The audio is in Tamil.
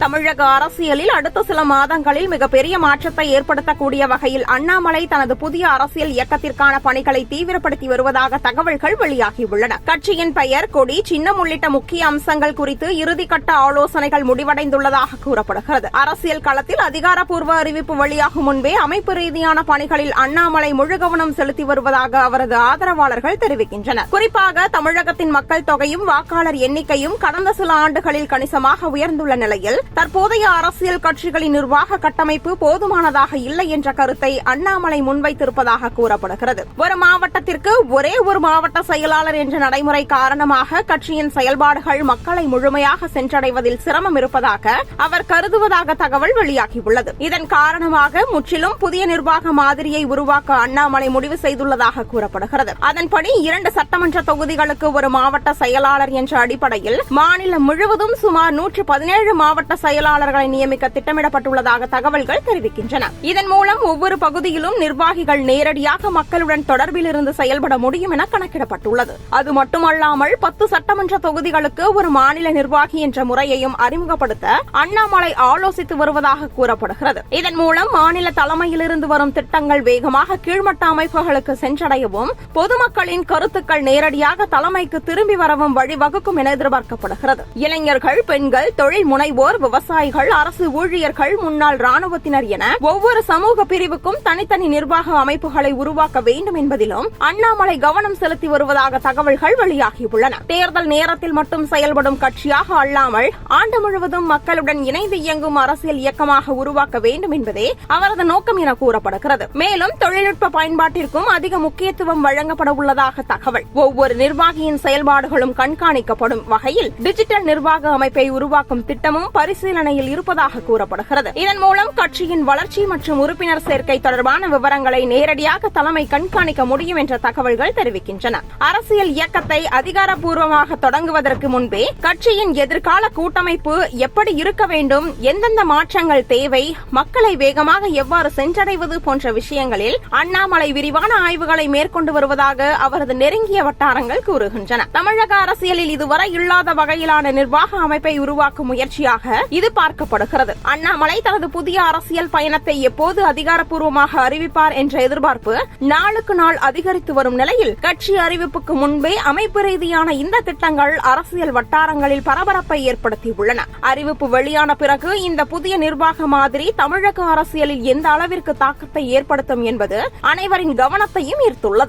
தமிழக அரசியலில் அடுத்த சில மாதங்களில் மிகப்பெரிய மாற்றத்தை ஏற்படுத்தக்கூடிய வகையில் அண்ணாமலை தனது புதிய அரசியல் இயக்கத்திற்கான பணிகளை தீவிரப்படுத்தி வருவதாக தகவல்கள் வெளியாகியுள்ளன. கட்சியின் பெயர், கொடி, சின்னம் உள்ளிட்ட முக்கிய அம்சங்கள் குறித்து இறுதிக்கட்ட ஆலோசனைகள் முடிவடைந்துள்ளதாக கூறப்படுகிறது. அரசியல் களத்தில் அதிகாரப்பூர்வ அறிவிப்பு வெளியாகும் முன்பே அமைப்பு ரீதியான பணிகளில் அண்ணாமலை முழு கவனம் செலுத்தி வருவதாக அவரது ஆதரவாளர்கள் தெரிவிக்கின்றனர். குறிப்பாக தமிழகத்தின் மக்கள் தொகையும் வாக்காளர் எண்ணிக்கையும் கடந்த சில ஆண்டுகளில் கணிசமாக உயர்ந்துள்ள நிலையில் தற்போதைய அரசியல் கட்சிகளின் நிர்வாக கட்டமைப்பு போதுமானதாக இல்லை என்ற கருத்தை அண்ணாமலை முன்வைத்திருப்பதாக கூறப்படுகிறது. ஒரு மாவட்டத்திற்கு ஒரே ஒரு மாவட்ட செயலாளர் என்ற நடைமுறை காரணமாக கட்சியின் செயல்பாடுகள் மக்களை முழுமையாக சென்றடைவதில் சிரமம் இருப்பதாக அவர் கருதுவதாக தகவல் வெளியாகியுள்ளது. இதன் காரணமாக முற்றிலும் புதிய நிர்வாக மாதிரியை உருவாக்க அண்ணாமலை முடிவு செய்துள்ளதாக கூறப்படுகிறது. அதன்படி 2 சட்டமன்ற தொகுதிகளுக்கு ஒரு மாவட்ட செயலாளர் என்ற அடிப்படையில் மாநிலம் முழுவதும் சுமார் 117 மாவட்ட செயலாளர்களை நியமிக்க திட்டமிடப்பட்டுள்ளதாக தகவல்கள் தெரிவிக்கின்றன. இதன் மூலம் ஒவ்வொரு பகுதியிலும் நிர்வாகிகள் நேரடியாக மக்களுடன் தொடர்பில் இருந்து செயல்பட முடியும் என கணக்கிடப்பட்டுள்ளது. அது மட்டுமல்லாமல் 10 சட்டமன்ற தொகுதிகளுக்கு ஒரு மாநில நிர்வாகி என்ற முறையையும் அறிமுகப்படுத்த அண்ணாமலை ஆலோசித்து வருவதாக கூறப்படுகிறது. இதன் மூலம் மாநில தலைமையிலிருந்து வரும் திட்டங்கள் வேகமாக கீழ்மட்ட அமைப்புகளுக்கு சென்றடையவும் பொதுமக்களின் கருத்துக்கள் நேரடியாக தலைமைக்கு திரும்பி வரவும் வழிவகுக்கும் என எதிர்பார்க்கப்படுகிறது. இளைஞர்கள், பெண்கள், தொழில் முனைவோர், விவசாயிகள், அரசு ஊழியர்கள், முன்னாள் ராணுவத்தினர் என ஒவ்வொரு சமூக பிரிவுக்கும் தனித்தனி நிர்வாக அமைப்புகளை உருவாக்க வேண்டும் என்பதிலும் அண்ணாமலை கவனம் செலுத்தி வருவதாக தகவல்கள் வெளியாகியுள்ளன. தேர்தல் நேரத்தில் மட்டும் செயல்படும் கட்சியாக அல்லாமல் ஆண்டு முழுவதும் மக்களுடன் இணைந்து இயங்கும் அரசியல் இயக்கமாக உருவாக்க வேண்டும் என்பதே அவரது நோக்கம் என கூறப்படுகிறது. மேலும் தொழில்நுட்ப பயன்பாட்டிற்கும் அதிக முக்கியத்துவம் வழங்கப்பட உள்ளதாக தகவல். ஒவ்வொரு நிர்வாகியின் செயல்பாடுகளும் கண்காணிக்கப்படும் வகையில் டிஜிட்டல் நிர்வாக அமைப்பை உருவாக்கும் திட்டமும் பரிசீலனையில் இருப்பதாக கூறப்படுகிறது. இதன் மூலம் கட்சியின் வளர்ச்சி மற்றும் உறுப்பினர் சேர்க்கை தொடர்பான விவரங்களை நேரடியாக தலைமை கண்காணிக்க முடியும் என்ற தகவல்கள் தெரிவிக்கின்றன. அரசியல் இயக்கத்தை அதிகாரப்பூர்வமாக தொடங்குவதற்கு முன்பே கட்சியின் எதிர்கால கூட்டமைப்பு எப்படி இருக்க வேண்டும், எந்தெந்த மாற்றங்கள் தேவை, மக்களை வேகமாக எவ்வாறு சென்றடைவது போன்ற விஷயங்களில் அண்ணாமலை விரிவான ஆய்வுகளை மேற்கொண்டு வருவதாக அவரது நெருங்கிய வட்டாரங்கள் கூறுகின்றன. தமிழக அரசியலில் இதுவரை இல்லாத வகையிலான நிர்வாக அமைப்பை உருவாக்கும் முயற்சியாக இது பார்க்கப்படுகிறது. அண்ணாமலை தனது புதிய அரசியல் பயணத்தை எப்போது அதிகாரப்பூர்வமாக அறிவிப்பார் என்ற எதிர்பார்ப்பு நாளுக்கு நாள் அதிகரித்து வரும் நிலையில் கட்சி அறிவிப்புக்கு முன்பே அமைப்பு ரீதியான இந்த திட்டங்கள் அரசியல் வட்டாரங்களில் பரபரப்பை ஏற்படுத்தியுள்ளன. அறிவிப்பு வெளியான பிறகு இந்த புதிய நிர்வாக மாதிரி தமிழக அரசியலில் எந்த அளவிற்கு தாக்கத்தை ஏற்படுத்தும் என்பது அனைவரின் கவனத்தையும் ஈர்த்துள்ளது.